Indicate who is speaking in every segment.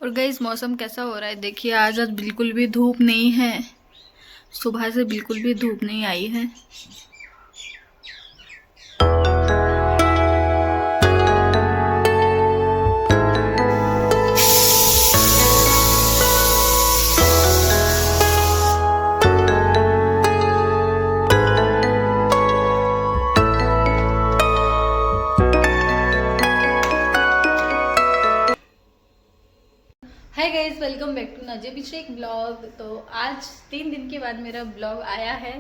Speaker 1: और गाइस मौसम कैसा हो रहा है देखिए। आज बिल्कुल भी धूप नहीं है। सुबह से बिल्कुल भी धूप नहीं आई है। Hi guys, welcome back to नजे अभिषेक ब्लॉग। तो आज 3 दिन के बाद मेरा ब्लॉग आया है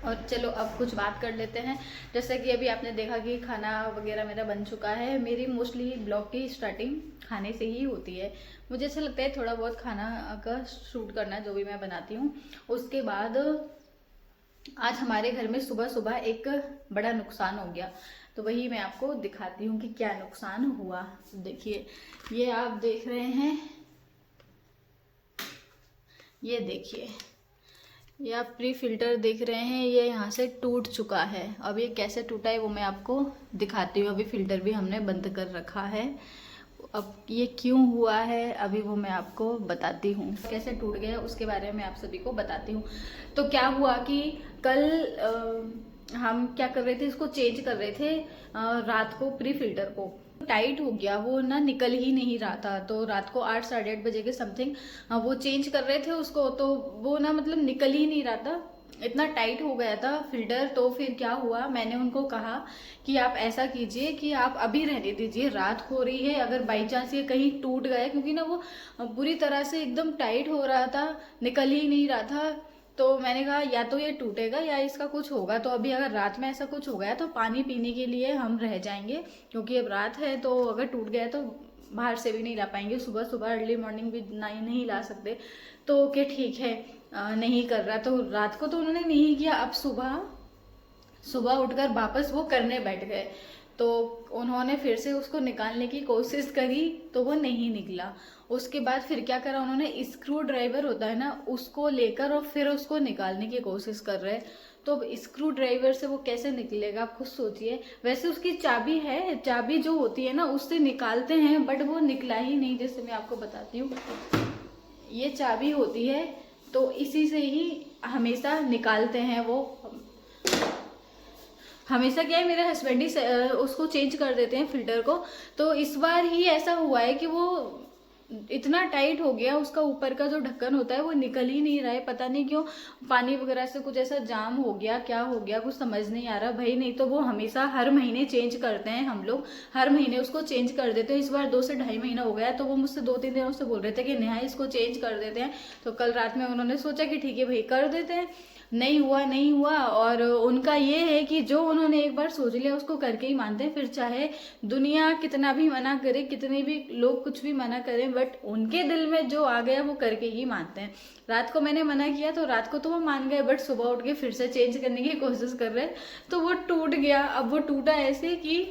Speaker 1: और चलो अब कुछ बात कर लेते हैं। जैसा कि अभी आपने देखा कि खाना वगैरह मेरा बन चुका है। मेरी मोस्टली ब्लॉग की स्टार्टिंग खाने से ही होती है। मुझे अच्छा लगता है थोड़ा बहुत खाना का शूट करना, जो भी मैं बनाती हूँ। उसके बाद आज हमारे घर में सुबह सुबह एक बड़ा नुकसान हो गया, तो वही मैं आपको दिखाती हूँ कि क्या नुकसान हुआ। तो देखिए, ये आप देख रहे हैं, ये देखिए, ये आप प्री फिल्टर देख रहे हैं, ये यहाँ से टूट चुका है। अब ये कैसे टूटा है वो मैं आपको दिखाती हूँ। अभी फिल्टर भी हमने बंद कर रखा है। अब ये क्यों हुआ है अभी वो मैं आपको बताती हूँ। कैसे टूट गया उसके बारे में आप सभी को बताती हूँ। तो क्या हुआ कि कल हम क्या कर रहे थे, इसको चेंज कर रहे थे रात को। प्री फिल्टर को टाइट हो गया, वो ना निकल ही नहीं रहा था। तो रात को 8 साढ़े 8 बजे के समथिंग वो चेंज कर रहे थे उसको, तो वो ना मतलब निकल ही नहीं रहा था, इतना टाइट हो गया था फिल्टर। तो फिर क्या हुआ, मैंने उनको कहा कि आप ऐसा कीजिए कि आप अभी रहने दीजिए, रात हो रही है, अगर बाई चांस ये कहीं टूट गया, क्योंकि ना वो बुरी तरह से एकदम टाइट हो रहा था, निकल ही नहीं रहा था। तो मैंने कहा या तो ये टूटेगा या इसका कुछ होगा। तो अभी अगर रात में ऐसा कुछ हो गया तो पानी पीने के लिए हम रह जाएंगे, क्योंकि अब रात है। तो अगर टूट गया तो बाहर से भी नहीं ला पाएंगे, सुबह सुबह अर्ली मॉर्निंग भी नहीं ला सकते। तो ओके ठीक है, नहीं कर रहा। तो रात को तो उन्होंने नहीं किया। अब सुबह सुबह उठकर वापस वो करने बैठ गए। तो उन्होंने फिर से उसको निकालने की कोशिश करी तो वो नहीं निकला। उसके बाद फिर क्या करा उन्होंने, स्क्रू ड्राइवर होता है ना, उसको लेकर और फिर उसको निकालने की कोशिश कर रहे। तो अब स्क्रू ड्राइवर से वो कैसे निकलेगा, आप खुद सोचिए। वैसे उसकी चाबी है, चाबी जो होती है ना उससे निकालते हैं, बट वो निकला ही नहीं। जैसे मैं आपको बताती हूँ, ये चाबी होती है तो इसी से ही हमेशा निकालते हैं वो। हमेशा क्या है, मेरे हस्बैंड ही उसको चेंज कर देते हैं फिल्टर को। तो इस बार ही ऐसा हुआ है कि वो इतना टाइट हो गया, उसका ऊपर का जो ढक्कन होता है वो निकल ही नहीं रहा है। पता नहीं क्यों, पानी वगैरह से कुछ ऐसा जाम हो गया, क्या हो गया कुछ समझ नहीं आ रहा भाई। नहीं तो वो हमेशा हर महीने चेंज करते हैं, हम लोग हर महीने उसको चेंज कर देते हैं। इस बार 2 से ढाई महीना हो गया। तो वो मुझसे 2-3 दिनों से बोल रहे थे कि नेहा इसको चेंज कर देते हैं। तो कल रात में उन्होंने सोचा कि ठीक है भाई कर देते हैं। नहीं हुआ, नहीं हुआ। और उनका ये है कि जो उन्होंने एक बार सोच लिया उसको करके ही मानते हैं, फिर चाहे दुनिया कितना भी मना करे, कितने भी लोग कुछ भी मना करें, बट उनके दिल में जो आ गया वो करके ही मानते हैं। रात को मैंने मना किया तो रात को तो वो मान गए, बट सुबह उठ के फिर से चेंज करने की कोशिश कर रहे, तो वो टूट गया। अब वो टूटा ऐसे कि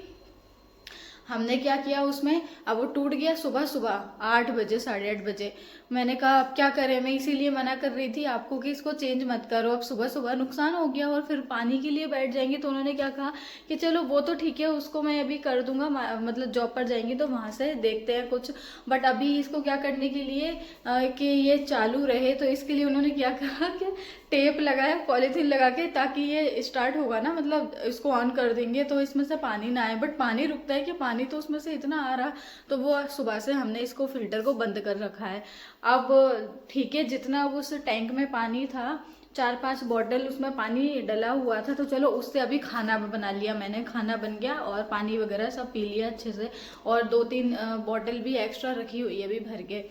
Speaker 1: हमने क्या किया उसमें, अब वो टूट गया सुबह सुबह 8 बजे, साढ़े 8 बजे। मैंने कहा अब क्या करें, मैं इसीलिए मना कर रही थी आपको कि इसको चेंज मत करो। अब सुबह सुबह नुकसान हो गया और फिर पानी के लिए बैठ जाएंगे। तो उन्होंने क्या कहा कि चलो वो तो ठीक है, उसको मैं अभी कर दूंगा, मतलब जॉब पर जाएंगी तो वहां से देखते हैं कुछ। बट अभी इसको क्या करने के लिए कि ये चालू रहे, तो इसके लिए उन्होंने क्या कहा कि टेप लगाया, पॉलीथीन लगा के, ताकि ये स्टार्ट होगा ना, मतलब इसको ऑन कर देंगे तो इसमें से पानी ना आए। बट पानी रुकता है कि पानी तो उसमें से इतना आ रहा। तो वो सुबह से हमने इसको फिल्टर को बंद कर रखा है। अब ठीक है, जितना उस टैंक में पानी था, 4-5 बॉटल उसमें पानी डला हुआ था, तो चलो उससे अभी खाना बना लिया मैंने, खाना बन गया और पानी वगैरह सब पी लिया अच्छे से। और 2-3 बॉटल भी एक्स्ट्रा रखी हुई है अभी भर के।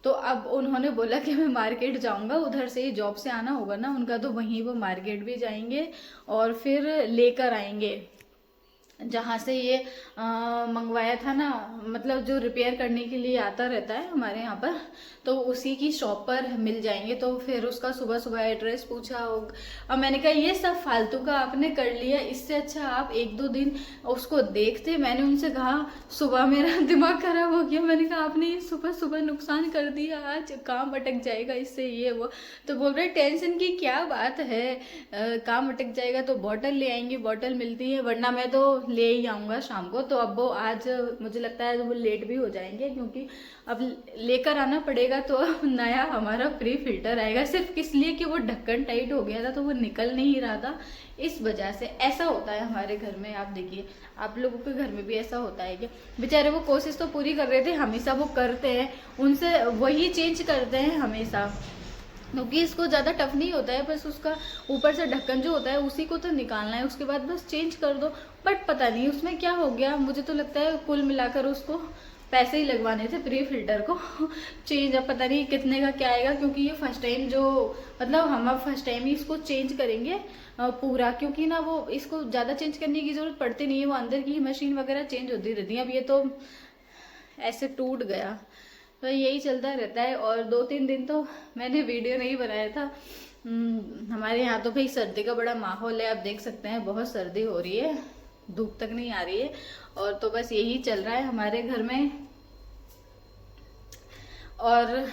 Speaker 1: तो अब उन्होंने बोला कि मैं मार्केट जाऊंगा, उधर से ही जॉब से आना होगा ना उनका, तो वहीं वो मार्केट भी जाएंगे और फिर लेकर आएंगे जहाँ से ये मंगवाया था ना, मतलब जो रिपेयर करने के लिए आता रहता है हमारे यहाँ पर, तो उसी की शॉप पर मिल जाएंगे। तो फिर उसका सुबह सुबह एड्रेस पूछा। अब मैंने कहा ये सब फालतू का आपने कर लिया, इससे अच्छा आप 1-2 दिन उसको देखते। मैंने उनसे कहा, सुबह मेरा दिमाग खराब हो गया, मैंने कहा आपने ये सुबह सुबह नुकसान कर दिया, आज काम अटक जाएगा इससे, ये वो। तो बोल रहे टेंशन की क्या बात है, काम अटक जाएगा तो बॉटल ले आएंगे, बॉटल मिलती है, वरना मैं तो ले ही आऊँगा शाम को। तो अब वो आज मुझे लगता है वो लेट भी हो जाएंगे, क्योंकि अब लेकर आना पड़ेगा। तो अब नया हमारा फ्री फिल्टर आएगा, सिर्फ किस लिए कि वो ढक्कन टाइट हो गया था तो वो निकल नहीं रहा था, इस वजह से ऐसा होता है हमारे घर में। आप देखिए आप लोगों के घर में भी ऐसा होता है क्या? बेचारे वो कोशिश तो पूरी कर रहे थे, हमेशा वो करते हैं, उनसे वही चेंज करते हैं हमेशा, क्योंकि इसको ज़्यादा टफ नहीं होता है, बस उसका ऊपर से ढक्कन जो होता है उसी को तो निकालना है, उसके बाद बस चेंज कर दो। बट पता नहीं उसमें क्या हो गया, मुझे तो लगता है कुल मिलाकर उसको पैसे ही लगवाने थे प्री फिल्टर को चेंज। अब पता नहीं कितने का क्या आएगा, क्योंकि ये फर्स्ट टाइम जो मतलब हम अब फर्स्ट टाइम ही इसको चेंज करेंगे पूरा, क्योंकि ना वो इसको ज़्यादा चेंज करने की ज़रूरत पड़ती नहीं है, वो अंदर की मशीन वगैरह चेंज होती रहती है। अब ये तो ऐसे टूट गया, तो यही चलता रहता है। और 2-3 दिन तो मैंने वीडियो नहीं बनाया था। हमारे यहाँ तो भाई सर्दी का बड़ा माहौल है, आप देख सकते हैं बहुत सर्दी हो रही है, धूप तक नहीं आ रही है, और तो बस यही चल रहा है हमारे घर में। और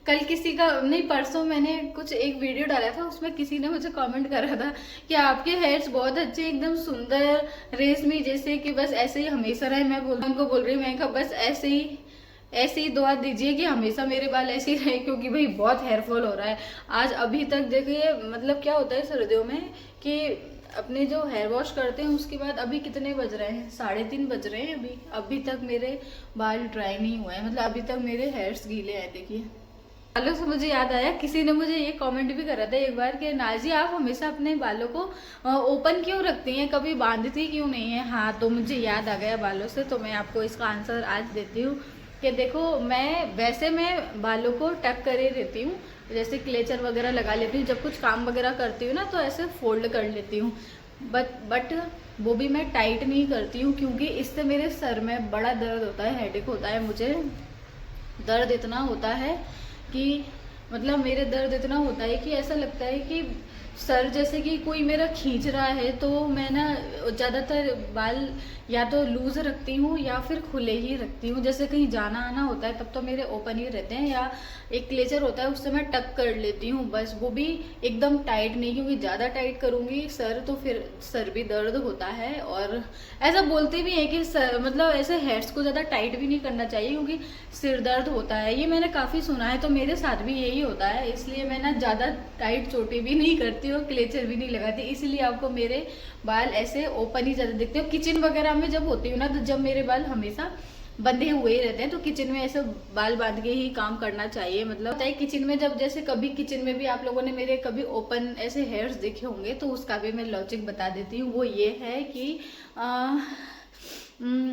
Speaker 1: कल किसी का नहीं, परसों मैंने कुछ एक वीडियो डाला था, उसमें किसी ने मुझे कमेंट करा था कि आपके हेयर्स बहुत अच्छे, एकदम सुंदर रेशमी जैसे, कि बस ऐसे ही हमेशा रहे। मैं उनको बोल रही हूँ, मैं कहा बस ऐसे ही दुआ दीजिए कि हमेशा मेरे बाल ऐसे ही रहे, क्योंकि भाई बहुत हेयर फॉल हो रहा है। आज अभी तक देखिए, मतलब क्या होता है सर्दियों में कि अपने जो हेयर वॉश करते हैं उसके बाद अभी कितने बज रहे हैं, 3:30 बज रहे हैं, अभी तक मेरे बाल ड्राई नहीं हुए हैं, मतलब अभी तक मेरे हेयर्स गीले हैं। देखिए बालों से मुझे याद आया, किसी ने मुझे ये कमेंट भी करा था एक बार कि नाजी आप हमेशा अपने बालों को ओपन क्यों रखती हैं, कभी बांधती क्यों नहीं है। हाँ, तो मुझे याद आ गया बालों से, तो मैं आपको इसका आंसर आज देती हूँ कि देखो, मैं बालों को टक करे रहती हूँ, जैसे क्लेचर वगैरह लगा लेती हूँ, जब कुछ काम वगैरह करती हूँ ना तो ऐसे फोल्ड कर लेती हूँ, बट वो भी मैं टाइट नहीं करती हूँ, क्योंकि इससे मेरे सर में बड़ा दर्द होता है, हेडेक होता है। मुझे दर्द इतना होता है कि मतलब मेरे दर्द इतना होता है कि ऐसा लगता है कि सर जैसे कि कोई मेरा खींच रहा है। तो मैं ना ज़्यादातर बाल या तो लूज रखती हूँ या फिर खुले ही रखती हूँ। जैसे कहीं जाना आना होता है तब तो मेरे ओपन ही रहते हैं, या एक क्लेचर होता है उससे मैं टक कर लेती हूँ, बस वो भी एकदम टाइट नहीं, क्योंकि ज़्यादा टाइट करूँगी सर तो फिर सर भी दर्द होता है। और ऐसा बोलते भी हैं कि सर मतलब ऐसे हेयर्स को ज़्यादा टाइट भी नहीं करना चाहिए, क्योंकि सिर दर्द होता है, ये मैंने काफ़ी सुना है। तो मेरे साथ भी यही होता है, इसलिए मैं ना ज़्यादा टाइट चोटी भी नहीं करती हूँ, क्लेचर भी नहीं लगाती, इसलिए आपको मेरे बाल ऐसे ओपन ही ज़्यादा दिखते हो। किचन वगैरह में जब होती हूँ ना, तो जब मेरे बाल हमेशा बंधे हुए ही रहते हैं, तो किचन में ऐसे बाल बांध के ही काम करना चाहिए। मतलब होता है किचन में, जब जैसे कभी किचन में भी आप लोगों ने मेरे कभी ओपन ऐसे हेयर्स देखे होंगे, तो उसका भी मैं लॉजिक बता देती हूँ। वो ये है कि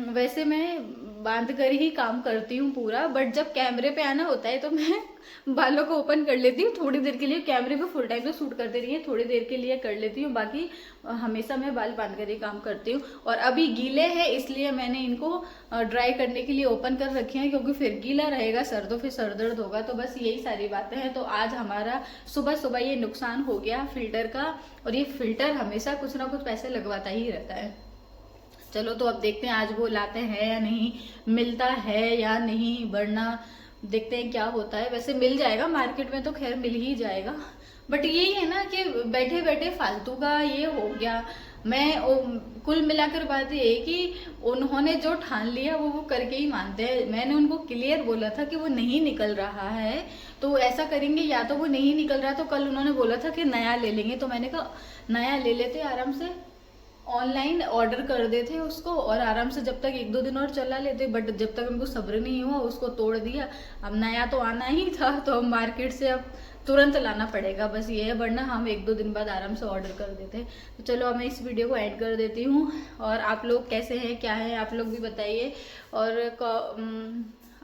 Speaker 1: वैसे मैं बांध कर ही काम करती हूँ पूरा, बट जब कैमरे पे आना होता है तो मैं बालों को ओपन कर लेती हूँ थोड़ी देर के लिए। कैमरे पे फुल टाइम तो शूट करते रही है, थोड़ी देर के लिए कर लेती हूँ, बाकी हमेशा मैं बाल बांध कर ही काम करती हूँ। और अभी गीले हैं इसलिए मैंने इनको ड्राई करने के लिए ओपन कर रखे हैं, क्योंकि फिर गीला रहेगा सर तो फिर सर दर्द होगा। तो बस यही सारी बातें हैं। तो आज हमारा सुबह सुबह ये नुकसान हो गया फिल्टर का, और ये फिल्टर हमेशा कुछ ना कुछ पैसे लगवाता ही रहता है। चलो तो अब देखते हैं आज वो लाते हैं या नहीं, मिलता है या नहीं, वरना देखते हैं क्या होता है। वैसे मिल जाएगा मार्केट में तो खैर मिल ही जाएगा, बट यही है ना कि बैठे बैठे फालतू का ये हो गया। कुल मिलाकर बात ये है कि उन्होंने जो ठान लिया वो करके ही मानते हैं। मैंने उनको क्लियर बोला था कि वो नहीं निकल रहा है तो ऐसा करेंगे, या तो वो नहीं निकल रहा तो कल उन्होंने बोला था कि नया ले लेंगे, तो मैंने कहा नया ले लेते, आराम से ऑनलाइन ऑर्डर कर देते उसको और आराम से जब तक 1-2 दिन और चला लेते। बट जब तक हमको सब्र नहीं हुआ उसको तोड़ दिया। अब नया तो आना ही था तो हम मार्केट से अब तुरंत लाना पड़ेगा, बस ये है, वरना हम 1-2 दिन बाद आराम से ऑर्डर कर देते। तो चलो अब मैं इस वीडियो को ऐड कर देती हूँ, और आप लोग कैसे हैं क्या है आप लोग भी बताइए, और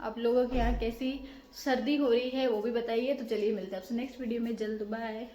Speaker 1: आप लोगों के यहाँ कैसी सर्दी हो रही है वो भी बताइए। तो चलिए मिलते हैं आपसे नेक्स्ट वीडियो में जल्द, बाय।